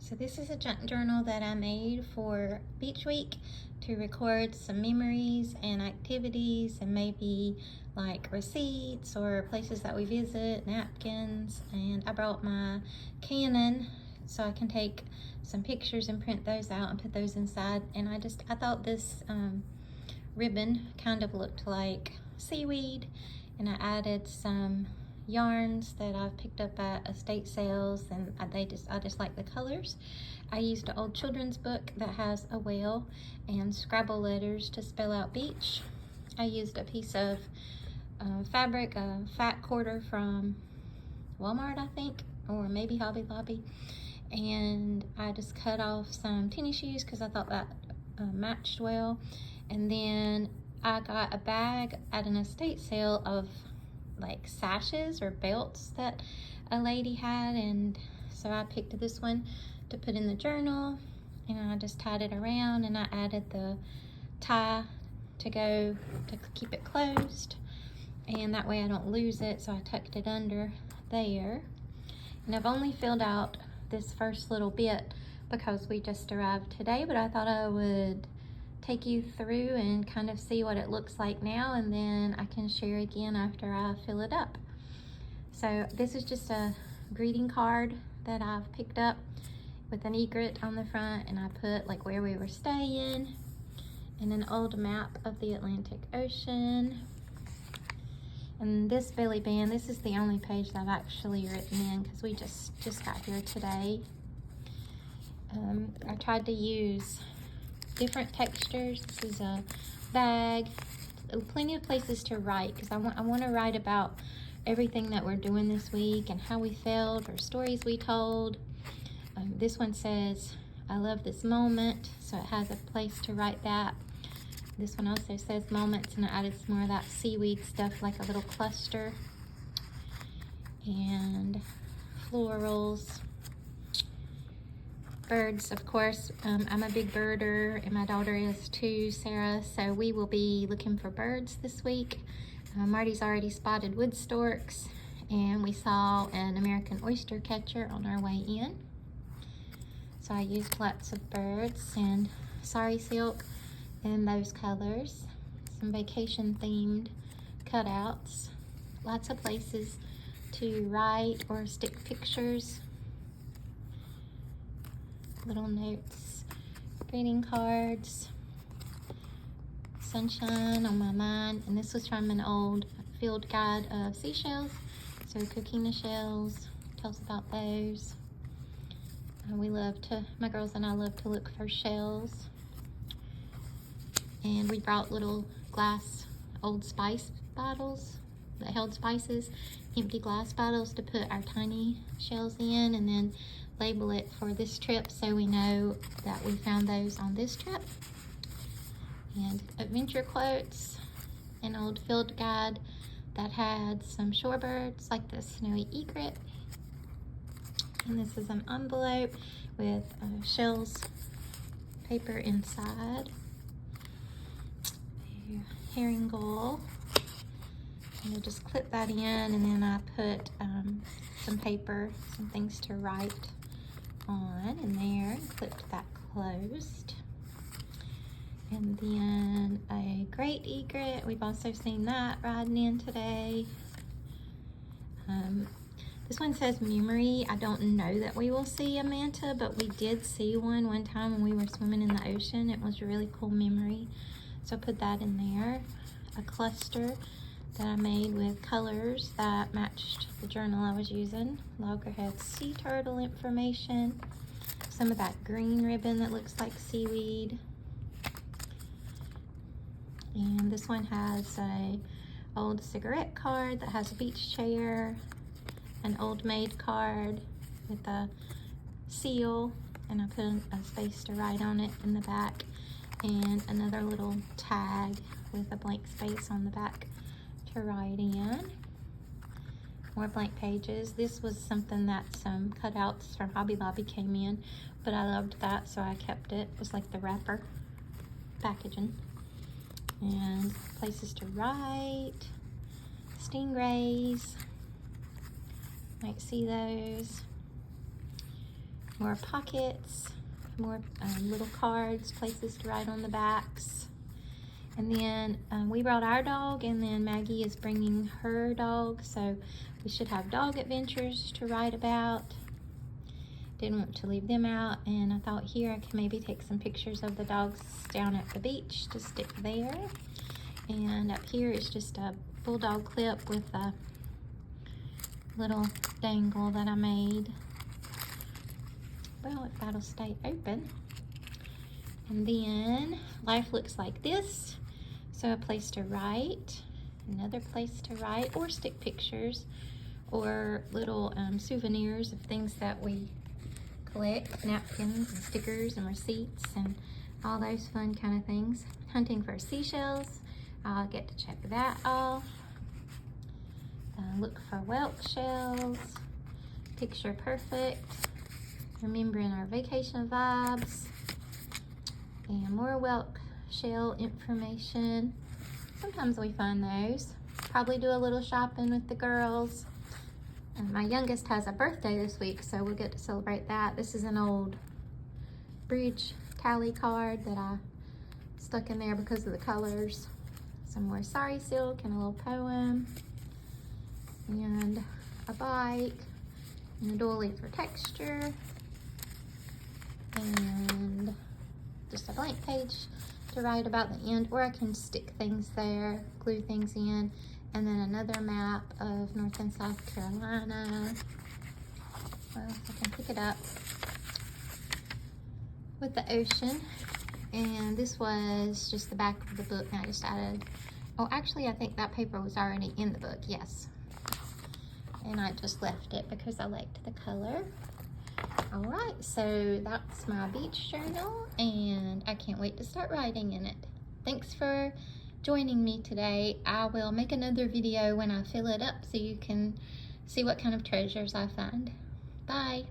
So this is a junk journal that I made for Beach Week to record some memories and activities and maybe like receipts or places that we visit, napkins. And I brought my Canon so I can take some pictures and print those out and put those inside. And I thought this ribbon kind of looked like seaweed, and I added some yarns that I've picked up at estate sales, and I just like the colors. I used an old children's book that has a whale and Scrabble letters to spell out beach. I used a piece of fabric, a fat quarter from Walmart, I think, or maybe Hobby Lobby, and I just cut off some tennis shoes because I thought that matched well. And then I got a bag at an estate sale of like sashes or belts that a lady had, and so I picked this one to put in the journal, and I just tied it around, and I added the tie to go to keep it closed, and that way I don't lose it, so I tucked it under there. And I've only filled out this first little bit because we just arrived today, but I thought I would take you through and kind of see what it looks like now, and then I can share again after I fill it up. So this is just a greeting card that I've picked up with an egret on the front, and I put like where we were staying and an old map of the Atlantic Ocean. And this belly band, this is the only page that I've actually written in because we just got here today. I tried to use different textures. This is a bag, plenty of places to write because I want to write about everything that we're doing this week and how we felt or stories we told. This one says, I love this moment, so it has a place to write that. This one also says moments, and I added some more of that seaweed stuff, like a little cluster. And florals. Birds, of course. I'm a big birder, and my daughter is too, Sarah, so we will be looking for birds this week. Marty's already spotted wood storks, and we saw an American oyster catcher on our way in. So I used lots of birds and sari silk in those colors, some vacation themed cutouts, lots of places to write or stick pictures, little notes, greeting cards, sunshine on my mind. And this was from an old field guide of seashells, so coquina shells, tells about those. My girls and I love to look for shells. And we brought little glass old spice bottles that held spices, empty glass bottles to put our tiny shells in, and then label it for this trip so we know that we found those on this trip. And adventure quotes, an old field guide that had some shorebirds like the snowy egret. And this is an envelope with shells paper inside. A herring gull. And I just clip that in, and then I put some paper, some things to write on in there, and clipped that closed. And then a great egret. We've also seen that riding in today. This one says memory. I don't know that we will see a manta, but we did see one time when we were swimming in the ocean. It was a really cool memory. So I put that in there. A cluster that I made with colors that matched the journal I was using. Loggerhead sea turtle information. Some of that green ribbon that looks like seaweed. And this one has a old cigarette card that has a beach chair, an old maid card with a seal, and I put a space to write on it in the back, and another little tag with a blank space on the back to write in. More blank pages. This was something that some cutouts from Hobby Lobby came in, but I loved that, so I kept it. It was like the wrapper packaging. And places to write, stingrays, might see those. more pockets, more little cards, places to write on the backs. And then we brought our dog, and then Maggie is bringing her dog, so we should have dog adventures to write about. Didn't want to leave them out, and I thought here I could maybe take some pictures of the dogs down at the beach to stick there. And up here is just a bulldog clip with a little dangle that I made. Well, if that'll stay open. And then life looks like this. So a place to write, another place to write, or stick pictures, or little souvenirs of things that we collect, napkins and stickers and receipts and all those fun kind of things. Hunting for seashells, I'll get to check that off. Look for whelk shells, picture perfect, remembering our vacation vibes, and more whelk shell information. Sometimes we find those. Probably do a little shopping with the girls. And my youngest has a birthday this week, so we'll get to celebrate that. This is an old bridge tally card that I stuck in there because of the colors. Some more sari silk and a little poem. And a bike. And a doily for texture. And just a blank page to write about the end, or I can stick things there, glue things in. And then another map of North and South Carolina. Well, I can pick it up with the ocean. And this was just the back of the book, and I just added, oh, actually, I think that paper was already in the book, yes. And I just left it because I liked the color. All right, so that's my beach journal, and I can't wait to start writing in it. Thanks for joining me today. I will make another video when I fill it up so you can see what kind of treasures I find. Bye.